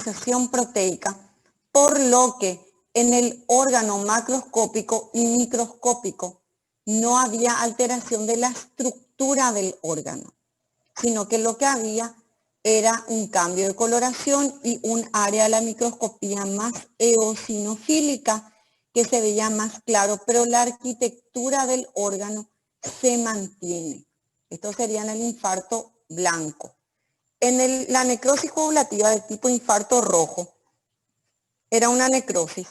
organización proteica, por lo que en el órgano macroscópico y microscópico no había alteración de la estructura del órgano, sino que lo que había era un cambio de coloración y un área de la microscopía más eosinofílica que se veía más claro, pero la arquitectura del órgano se mantiene. Esto sería en el infarto blanco. En la necrosis coagulativa de tipo infarto rojo, era una necrosis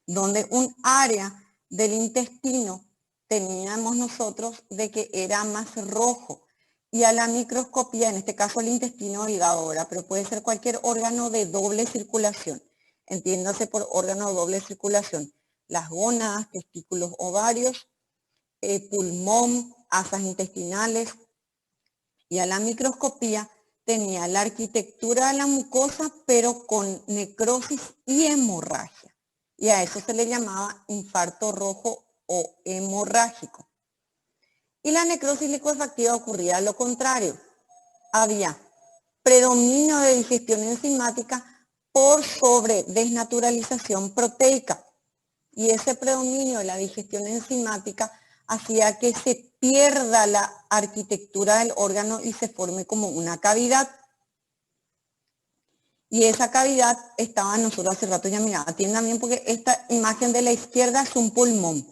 donde un área del intestino teníamos nosotros de que era más rojo. Y a la microscopía, en este caso el intestino delgado ahora, pero puede ser cualquier órgano de doble circulación. Entiéndase por órgano de doble circulación. Las gónadas, testículos, ovarios, pulmón, asas intestinales. Y a la microscopía tenía la arquitectura de la mucosa, pero con necrosis y hemorragia. Y a eso se le llamaba infarto rojo o hemorrágico. Y la necrosis licuefactiva ocurría lo contrario. Había predominio de digestión enzimática por sobre desnaturalización proteica. Y ese predominio de la digestión enzimática hacía que se pierda la arquitectura del órgano y se forme como una cavidad. Y esa cavidad estaba, nosotros hace rato ya miraba, atiendan bien porque esta imagen de la izquierda es un pulmón,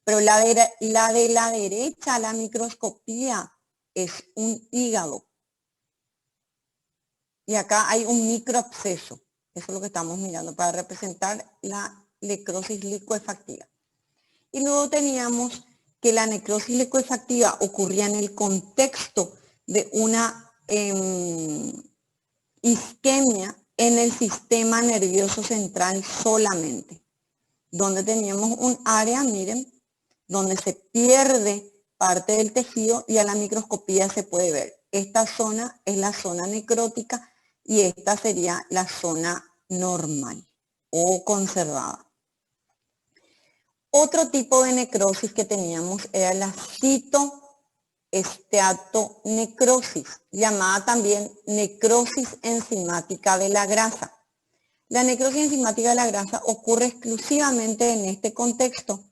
pero la de la derecha, la microscopía, es un hígado. Y acá hay un microabsceso, eso es lo que estamos mirando para representar la necrosis licuefactiva. Y luego teníamos que la necrosis licuefactiva ocurría en el contexto de una isquemia en el sistema nervioso central solamente, donde teníamos un área, miren, donde se pierde parte del tejido y a la microscopía se puede ver. Esta zona es la zona necrótica y esta sería la zona normal o conservada. Otro tipo de necrosis que teníamos era la citoesteatonecrosis, llamada también necrosis enzimática de la grasa. La necrosis enzimática de la grasa ocurre exclusivamente en este contexto,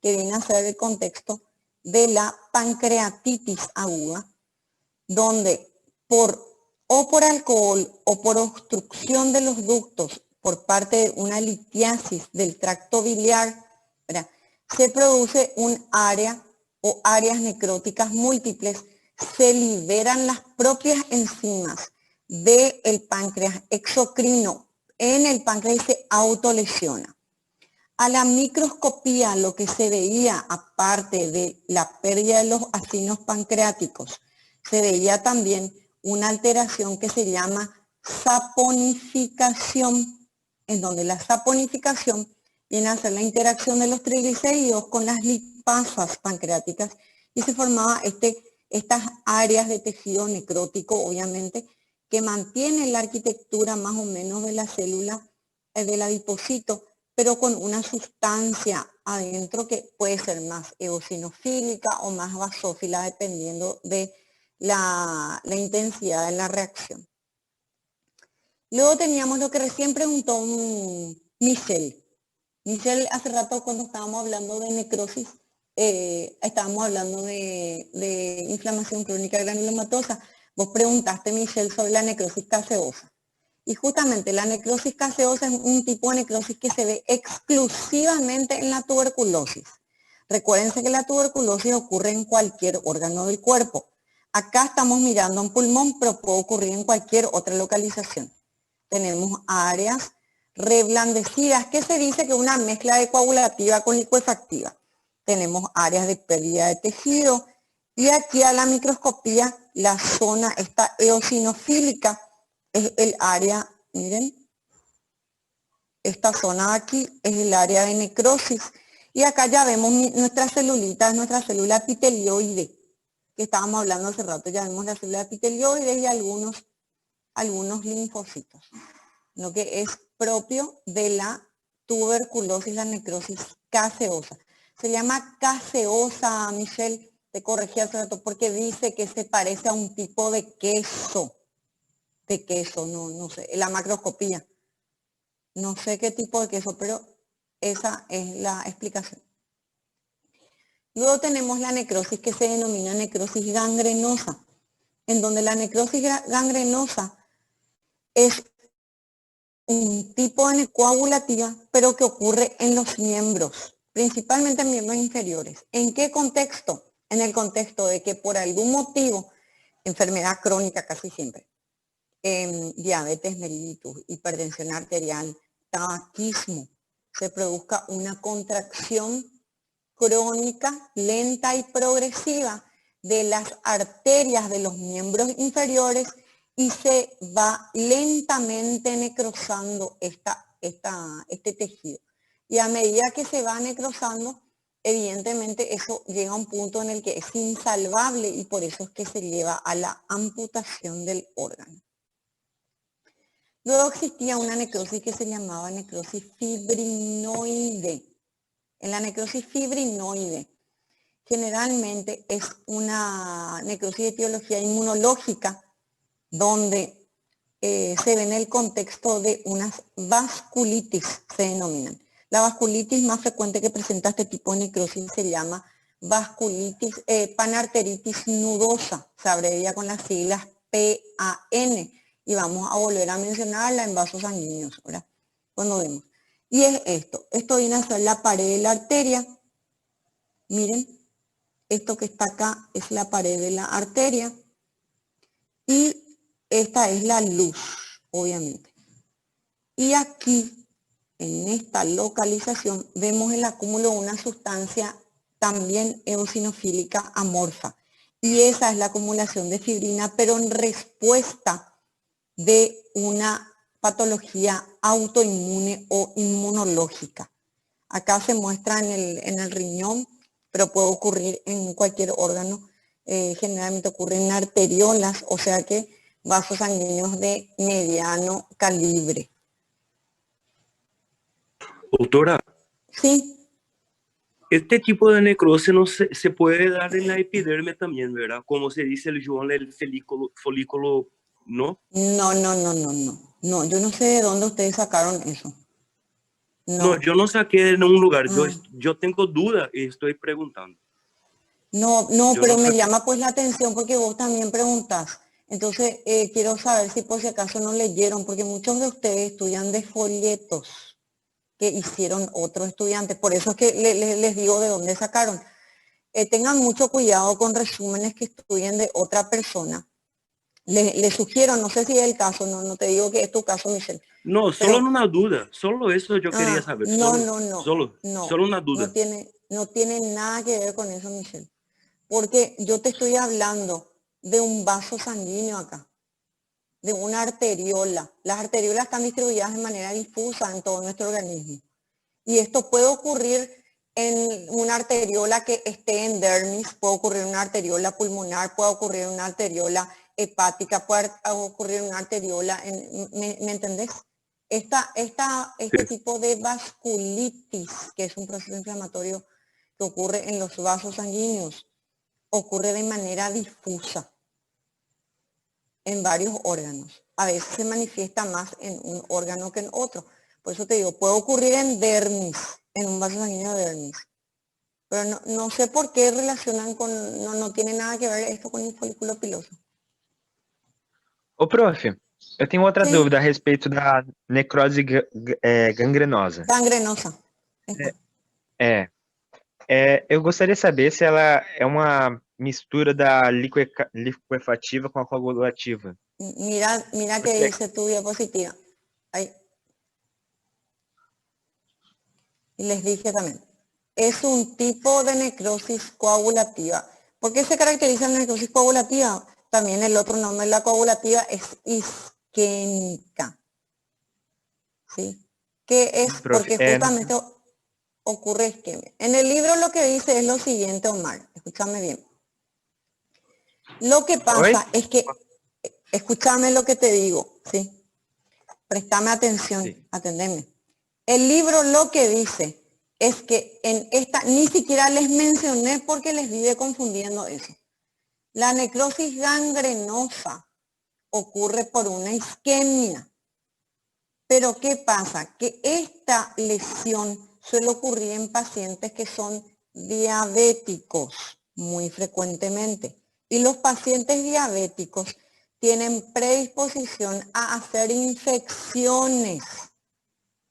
que viene a ser el contexto de la pancreatitis aguda, donde o por alcohol o por obstrucción de los ductos por parte de una litiasis del tracto biliar, ¿verdad?, se produce un área o áreas necróticas múltiples, se liberan las propias enzimas del páncreas exocrino en el páncreas y se autolesiona. A la microscopía lo que se veía, aparte de la pérdida de los acinos pancreáticos, se veía también una alteración que se llama saponificación, en donde la saponificación viene a ser la interacción de los triglicéridos con las lipasas pancreáticas y se formaba estas áreas de tejido necrótico, obviamente, que mantienen la arquitectura más o menos de la célula del adipocito, pero con una sustancia adentro que puede ser más eosinofílica o más basófila, dependiendo de la intensidad de la reacción. Luego teníamos lo que recién preguntó Michelle. Michelle, hace rato cuando estábamos hablando de necrosis, estábamos hablando de inflamación crónica granulomatosa. Vos preguntaste, Michelle, sobre la necrosis caseosa. Y justamente la necrosis caseosa es un tipo de necrosis que se ve exclusivamente en la tuberculosis. Recuérdense que la tuberculosis ocurre en cualquier órgano del cuerpo. Acá estamos mirando un pulmón, pero puede ocurrir en cualquier otra localización. Tenemos áreas reblandecidas, que se dice que es una mezcla de coagulativa con licuefactiva. Tenemos áreas de pérdida de tejido y aquí a la microscopía la zona esta eosinofílica es el área, miren, esta zona de aquí es el área de necrosis y acá ya vemos nuestra celulita, nuestra célula epitelioide, que estábamos hablando hace rato, ya vemos la célula epitelioide y algunos linfocitos, lo que es propio de la tuberculosis, la necrosis caseosa. Se llama caseosa, Michelle, te corregí hace rato porque dice que se parece a un tipo de queso. de queso, no sé, la macroscopía. No sé qué tipo de queso, pero esa es la explicación. Luego tenemos la necrosis que se denomina necrosis gangrenosa, en donde la necrosis gangrenosa es un tipo de coagulativa, pero que ocurre en los miembros, principalmente en miembros inferiores. ¿En qué contexto? En el contexto de que por algún motivo, enfermedad crónica casi siempre, diabetes mellitus, hipertensión arterial, tabaquismo, se produzca una contracción crónica, lenta y progresiva de las arterias de los miembros inferiores y se va lentamente necrosando este tejido. Y a medida que se va necrosando, evidentemente eso llega a un punto en el que es insalvable y por eso es que se lleva a la amputación del órgano. Luego existía una necrosis que se llamaba necrosis fibrinoide. En la necrosis fibrinoide, generalmente es una necrosis de etiología inmunológica donde se ve en el contexto de unas vasculitis, se denominan. La vasculitis más frecuente que presenta este tipo de necrosis se llama vasculitis, panarteritis nudosa, se abrevia con las siglas PAN, y vamos a volver a mencionarla en vasos sanguíneos, ¿verdad? Cuando vemos. Y es esto viene a ser la pared de la arteria. Miren, esto que está acá es la pared de la arteria y esta es la luz, obviamente. Y aquí, en esta localización, vemos el acúmulo de una sustancia también eosinofílica amorfa. Y esa es la acumulación de fibrina, pero en respuesta de una patología autoinmune o inmunológica. Acá se muestra en el riñón, pero puede ocurrir en cualquier órgano. Generalmente ocurre en arteriolas, o sea que vasos sanguíneos de mediano calibre. Doctora, Sí, este tipo de necrosis no se puede dar en la epiderme también, ¿verdad? Como se dice el Joan, el folículo, ¿no? no, yo no sé de dónde ustedes sacaron eso. No, No, yo no saqué en un lugar, ah, yo tengo duda y estoy preguntando. no, Yo pero no me saqué. llama pues la atención porque vos también preguntás. Entonces, quiero saber si por si acaso no leyeron, porque muchos de ustedes estudian de folletos que hicieron otros estudiantes. Por eso es que les digo de dónde sacaron. Tengan mucho cuidado con resúmenes que estudien de otra persona. Les sugiero, no sé si es el caso, no te digo que es tu caso, Michelle, No, solo pero en una duda, solo eso yo quería saber, solo una duda. no tiene nada que ver con eso, Michelle. Porque yo te estoy hablando de un vaso sanguíneo acá, de una arteriola. Las arteriolas están distribuidas de manera difusa en todo nuestro organismo. Y esto puede ocurrir en una arteriola que esté en dermis, puede ocurrir en una arteriola pulmonar, puede ocurrir en una arteriola hepática, puede ocurrir en una arteriola, ¿me entendés? Este tipo de vasculitis, que es un proceso inflamatorio que ocurre en los vasos sanguíneos, ocurre de manera difusa en varios órganos. A veces se manifiesta más en un órgano que en otro. Por eso te digo, puede ocurrir en dermis, en un vaso sanguíneo de dermis. Pero no sé por qué relacionan con, no tiene nada que ver esto con el folículo piloso. Ô, prof, eu tenho outra Sí, dúvida a respeito da necrose gangrenosa. gangrenosa. Esta. É, eu gostaria de saber se ela é uma mistura da liquefativa com a coagulativa. Mira que Porque, dice tu diapositiva. Ahí. Y les dije también. Es un tipo de necrosis coagulativa. ¿Por qué se caracteriza la necrosis coagulativa? También el otro nombre de la coagulativa es isquémica. ¿Sí? ¿Qué es? prof, Porque justamente ocurre isquemia. En el libro lo que dice es lo siguiente, Omar. Escúchame bien. Lo que oi? pasa es que, escúchame lo que te digo, ¿sí? Préstame atención, Sim. atendeme. El libro lo que dice es que en esta, ni siquiera les mencioné porque les vive confundiendo eso. La necrosis gangrenosa ocurre por una isquemia. Pero ¿qué pasa? Que esta lesión suele ocurrir en pacientes que son diabéticos muy frecuentemente. Y los pacientes diabéticos tienen predisposición a hacer infecciones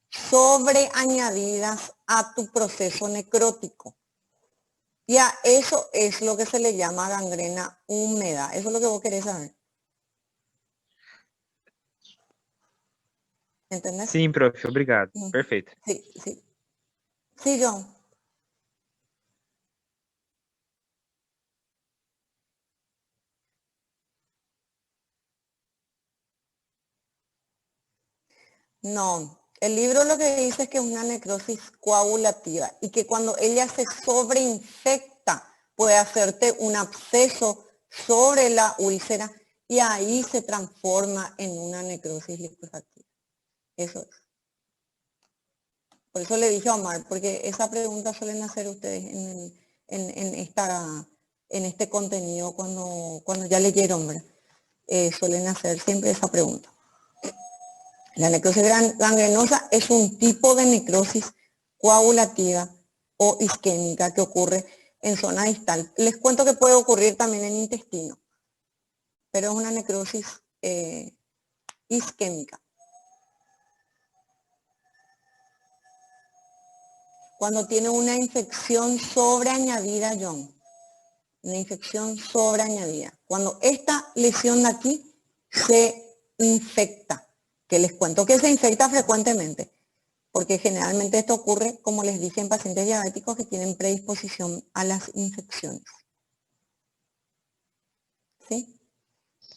sobreañadidas a tu proceso necrótico. Y a eso es lo que se le llama gangrena húmeda. Eso es lo que vos querés saber. ¿Entendés? Sim, prof, obrigado. Perfeito. Sí, sí. Sí, John. No, el libro lo que dice es que es una necrosis coagulativa y que cuando ella se sobreinfecta puede hacerte un absceso sobre la úlcera y ahí se transforma en una necrosis liquefactiva. Eso es. Por eso le dije a Omar, porque esa pregunta suelen hacer ustedes en este contenido cuando ya leyeron, ¿verdad? Suelen hacer siempre esa pregunta. La necrosis gangrenosa es un tipo de necrosis coagulativa o isquémica que ocurre en zona distal. Les cuento que puede ocurrir también en intestino, pero es una necrosis isquémica. Cuando tiene una infección sobreañadida, John, una infección sobreañadida. Cuando esta lesión de aquí se infecta, que les cuento que se infecta frecuentemente, porque generalmente esto ocurre, como les dije, en pacientes diabéticos que tienen predisposición a las infecciones. ¿Sí?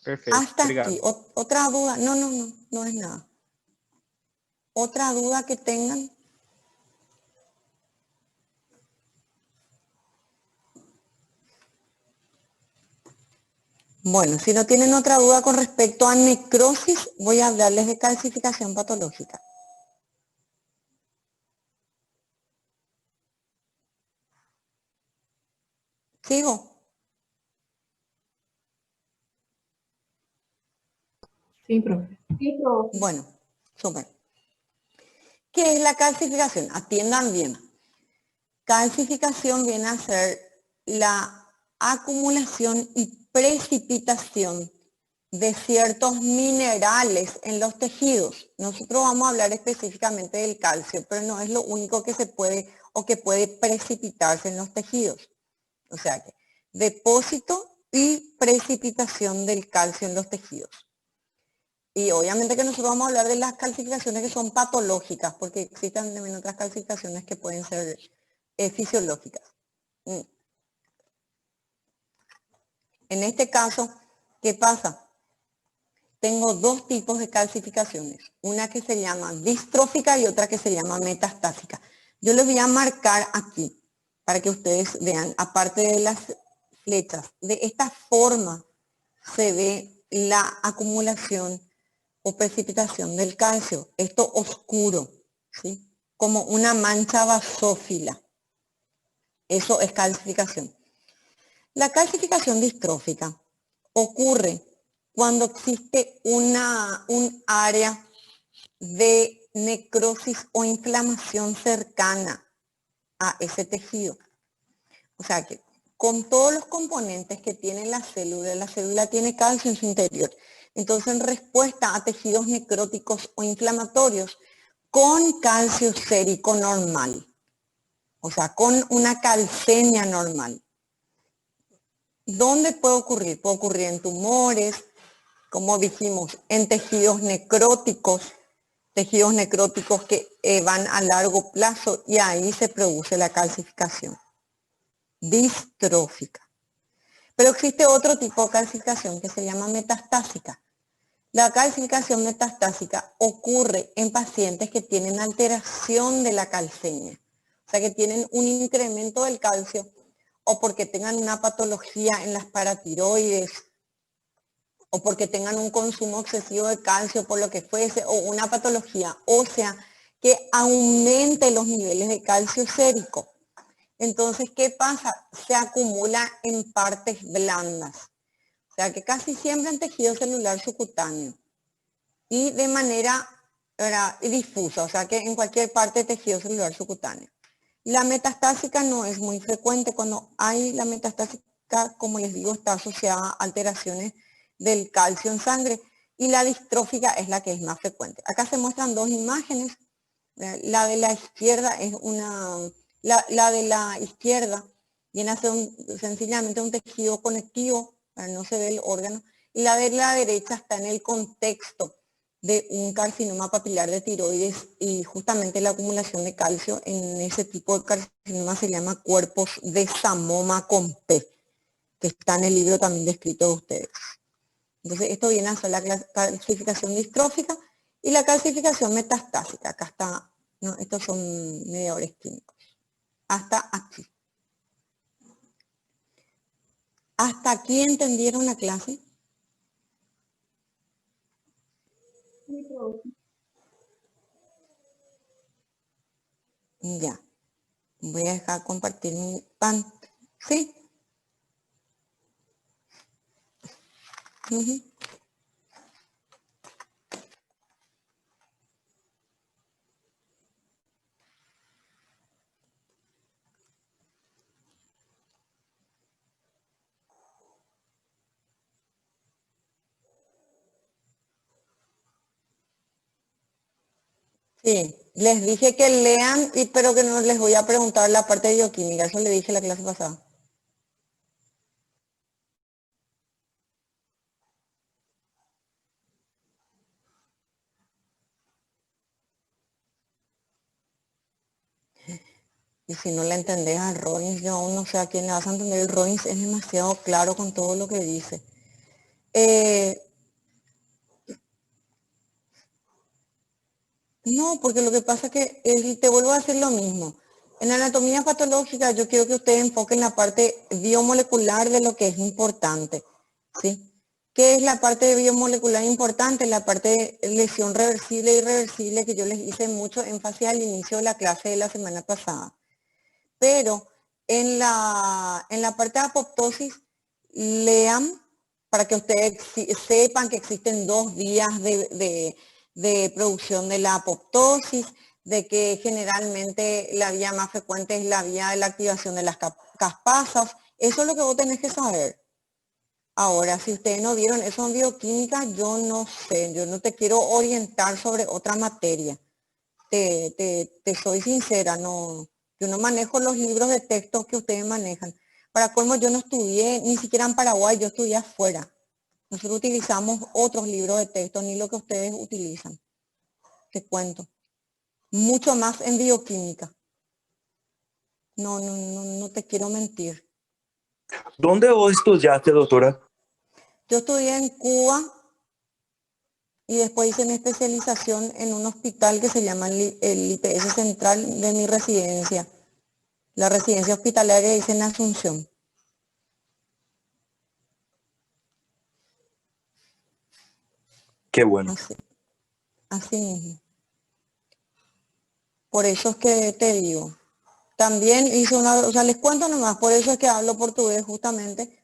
Perfeito, Hasta obrigado. aquí. ¿Otra duda? No es nada. ¿Otra duda que tengan? Bueno, si no tienen otra duda con respecto a necrosis, voy a hablarles de calcificación patológica. ¿Sigo? Sí, profe. Bueno, súper. ¿Qué es la calcificación? Atiendan bien. Calcificación viene a ser la acumulación y precipitación de ciertos minerales en los tejidos. Nosotros vamos a hablar específicamente del calcio, pero no es lo único que se puede o que puede precipitarse en los tejidos. O sea que depósito y precipitación del calcio en los tejidos. Y obviamente que nosotros vamos a hablar de las calcificaciones que son patológicas, porque existen también otras calcificaciones que pueden ser fisiológicas. En este caso, ¿qué pasa? Tengo dos tipos de calcificaciones, una que se llama distrófica y otra que se llama metastásica. Yo les voy a marcar aquí para que ustedes vean, aparte de las flechas, de esta forma se ve la acumulación o precipitación del calcio, esto oscuro, ¿sí? Como una mancha basófila. Eso es calcificación. La calcificación distrófica ocurre cuando existe un área de necrosis o inflamación cercana a ese tejido. O sea que con todos los componentes que tiene la célula tiene calcio en su interior. Entonces, en respuesta a tejidos necróticos o inflamatorios, con calcio sérico normal, o sea, con una calcemia normal. ¿Dónde puede ocurrir? Puede ocurrir en tumores, como dijimos, en tejidos necróticos que van a largo plazo y ahí se produce la calcificación distrófica. Pero existe otro tipo de calcificación que se llama metastásica. La calcificación metastásica ocurre en pacientes que tienen alteración de la calcemia, o sea que tienen un incremento del calcio o porque tengan una patología en las paratiroides o porque tengan un consumo excesivo de calcio por lo que fuese o una patología ósea que aumente los niveles de calcio sérico. Entonces, ¿qué pasa? Se acumula en partes blandas. sea que casi siempre en tejido celular subcutáneo y de manera, ¿verdad?, difusa, o sea que en cualquier parte de tejido celular subcutáneo. La metastásica no es muy frecuente. Cuando hay la metastásica, como les digo, está asociada a alteraciones del calcio en sangre, y la distrófica es la que es más frecuente. Acá se muestran dos imágenes. La de la izquierda es la de la izquierda viene a ser sencillamente un tejido conectivo, no se ve el órgano, y la de la derecha está en el contexto de un carcinoma papilar de tiroides, y justamente la acumulación de calcio en ese tipo de carcinoma se llama cuerpos de Samoma con P, que está en el libro también descrito de ustedes. Entonces esto viene a ser la calcificación distrófica y la calcificación metastásica. Acá está, ¿no? Estos son mediadores químicos. Hasta aquí. ¿Hasta aquí entendieron la clase? Ya. Voy a dejar compartir mi pantalla. ¿Sí? Uh-huh. Sí, les dije que lean, pero que no les voy a preguntar la parte de bioquímica. Eso le dije la clase pasada. Y si no le entendés al Rollins, yo aún no sé a quién le vas a entender. El Rollins es demasiado claro con todo lo que dice. No, porque lo que pasa es que te vuelvo a hacer lo mismo. En anatomía patológica yo quiero que ustedes enfoquen la parte biomolecular de lo que es importante, ¿sí? ¿Qué es la parte biomolecular importante? La parte de lesión reversible e irreversible, que yo les hice mucho énfasis al inicio de la clase de la semana pasada. Pero en la parte de apoptosis, lean para que ustedes sepan que existen 2 vías de producción de la apoptosis, de que generalmente la vía más frecuente es la vía de la activación de las caspasas. Eso es lo que vos tenés que saber. Ahora, si ustedes no vieron eso en bioquímica, yo no sé, yo no te quiero orientar sobre otra materia. Te soy sincera, no, yo no manejo los libros de texto que ustedes manejan. Para colmo, yo no estudié ni siquiera en Paraguay, yo estudié afuera. Nosotros utilizamos otros libros de texto, ni lo que ustedes utilizan. Te cuento. Mucho más en bioquímica. No te quiero mentir. ¿Dónde vos estudiaste, doctora? Yo estudié en Cuba y después hice mi especialización en un hospital que se llama el IPS Central de mi residencia. La residencia hospitalaria hice en Asunción. Qué bueno. Así mismo. Por eso es que te digo. También hice o sea, les cuento nomás, por eso es que hablo portugués justamente,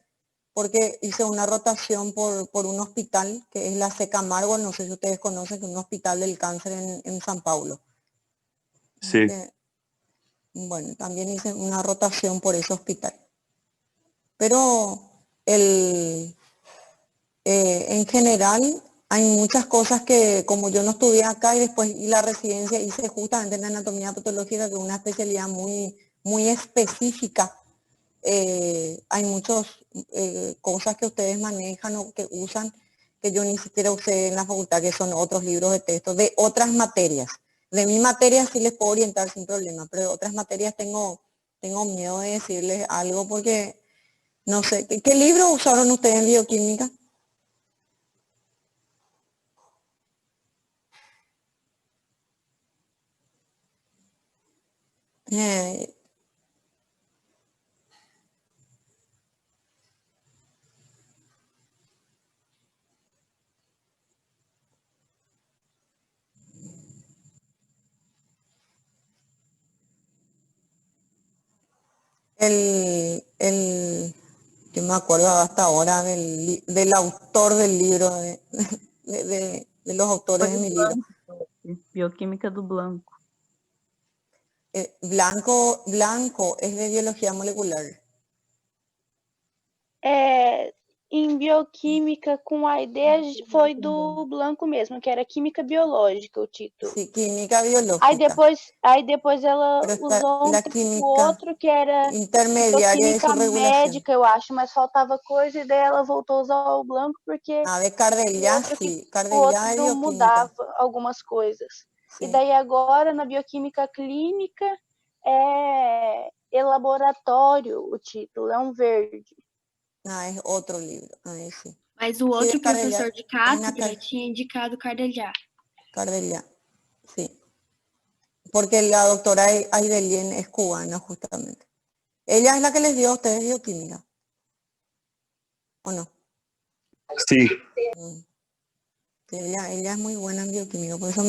porque hice una rotación por un hospital, que es la C. Camargo, no sé si ustedes conocen, que es un hospital del cáncer en San Paulo. Sí. Bueno, también hice una rotación por ese hospital. Pero en general hay muchas cosas que, como yo no estudié acá y después y la residencia hice justamente en anatomía patológica, que es una especialidad muy específica, hay muchas cosas que ustedes manejan o que usan que yo ni siquiera usé en la facultad, que son otros libros de texto de otras materias. De mi materia sí les puedo orientar sin problema, pero de otras materias tengo miedo de decirles algo porque no sé. ¿Qué libro usaron ustedes en bioquímica? Eh, el Yo me acuerdo hasta ahora del autor del libro, de los autores de mi libro. Bioquímica do Blanco. Blanco es de biología molecular. Em bioquímica, com a ideia foi do Blanco mesmo, que era química biológica o título. Sí, química biológica. Aí depois ela Pero está usou la um título química outro que era intermediaria de su bioquímica regulación. médica, eu acho, mas faltava coisa e daí ela voltou a usar o Blanco porque Ah, de Cardellá, outro que sí. o Cardellá es outro bioquímica. mudava algumas coisas. Sí. E daí agora, na bioquímica clínica, é laboratório o título, é um verde. Ah, es otro libro. Ah, sí. Mas o outro Cardellá professor de es una cátedra tinha indicado Cardellá. Cardellá, sí. Porque la doctora Aidelién es cubana, justamente. Ella es la que les dio a ustedes bioquímica. ¿O no? Sí. Ella es muy buena en bioquímica, por eso